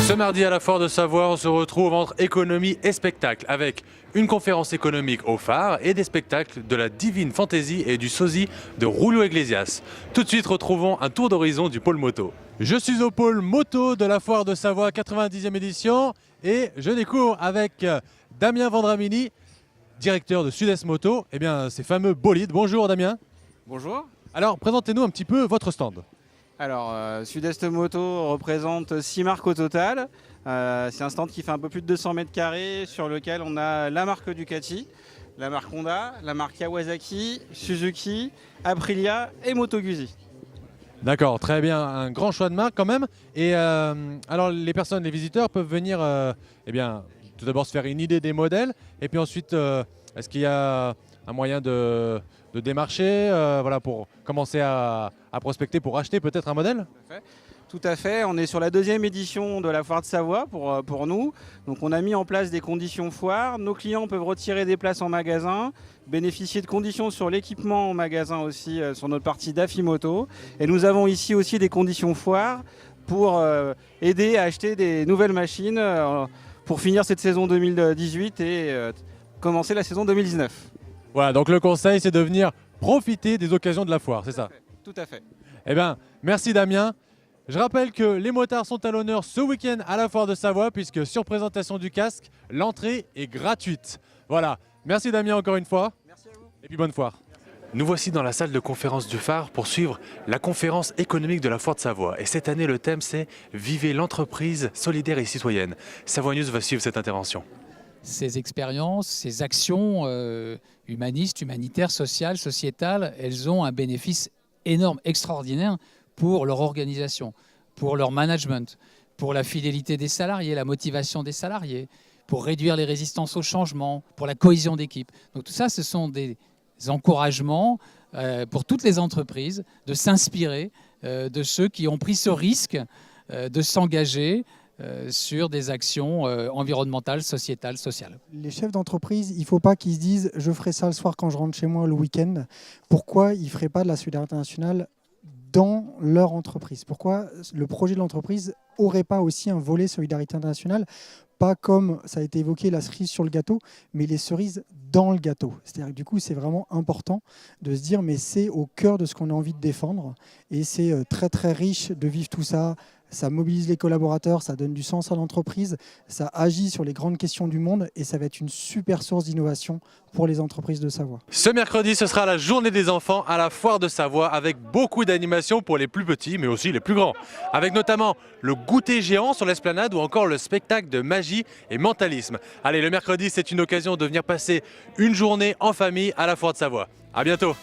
Ce mardi à la Foire de Savoie, on se retrouve entre économie et spectacle avec une conférence économique au phare et des spectacles de la Divine Fantasy et du sosie de Julio Iglesias. Tout de suite, retrouvons un tour d'horizon du pôle moto. Je suis au pôle moto de la Foire de Savoie 90e édition et je découvre avec Damien Vendramini, directeur de Sud-Est Moto, ces fameux bolides. Bonjour Damien. Bonjour. Alors présentez-nous un petit peu votre stand. Alors, Sud-Est Moto représente 6 marques au total. C'est un stand qui fait un peu plus de 200 mètres carrés sur lequel on a la marque Ducati, la marque Honda, la marque Kawasaki, Suzuki, Aprilia et Moto Guzzi. D'accord, très bien, un grand choix de marques quand même. Et alors les personnes, les visiteurs peuvent venir tout d'abord se faire une idée des modèles et puis ensuite est-ce qu'il y a un moyen de démarcher pour commencer à prospecter pour acheter peut-être un modèle? Tout à fait, on est sur la 2e édition de la Foire de Savoie pour nous. Donc on a mis en place des conditions foire. Nos clients peuvent retirer des places en magasin, bénéficier de conditions sur l'équipement en magasin aussi sur notre partie d'Afimoto. Et nous avons ici aussi des conditions foire pour aider à acheter des nouvelles machines pour finir cette saison 2018 et commencer la saison 2019. Voilà, donc le conseil c'est de venir profiter des occasions de la foire, c'est ça? Tout à fait. Eh bien, merci Damien. Je rappelle que les motards sont à l'honneur ce week-end à la Foire de Savoie puisque sur présentation du casque, l'entrée est gratuite. Voilà, merci Damien encore une fois. Merci à vous. Et puis bonne foire. Nous voici dans la salle de conférence du phare pour suivre la conférence économique de la Foire de Savoie. Et cette année, le thème c'est « Vivez l'entreprise solidaire et citoyenne ». Savoie News va suivre cette intervention. Ces expériences, ces actions humanistes, humanitaires, sociales, sociétales, elles ont un bénéfice énorme, extraordinaire pour leur organisation, pour leur management, pour la fidélité des salariés, la motivation des salariés, pour réduire les résistances au changement, pour la cohésion d'équipe. Donc tout ça, ce sont des encouragements pour toutes les entreprises de s'inspirer de ceux qui ont pris ce risque de s'engager sur des actions environnementales, sociétales, sociales. Les chefs d'entreprise, il ne faut pas qu'ils se disent « je ferai ça le soir quand je rentre chez moi le week-end ». Pourquoi ils ne feraient pas de la solidarité nationale dans leur entreprise? Pourquoi le projet de l'entreprise n'aurait pas aussi un volet solidarité internationale? Pas comme ça a été évoqué, la cerise sur le gâteau, mais les cerises dans le gâteau. C'est-à-dire que du coup, c'est vraiment important de se dire mais c'est au cœur de ce qu'on a envie de défendre et c'est très très riche de vivre tout ça. Ça mobilise les collaborateurs, ça donne du sens à l'entreprise, ça agit sur les grandes questions du monde et ça va être une super source d'innovation pour les entreprises de Savoie. Ce mercredi, ce sera la journée des enfants à la Foire de Savoie avec beaucoup d'animations pour les plus petits mais aussi les plus grands. Avec notamment le goûter géant sur l'esplanade ou encore le spectacle de magie et mentalisme. Allez, le mercredi, c'est une occasion de venir passer une journée en famille à la Foire de Savoie. À bientôt.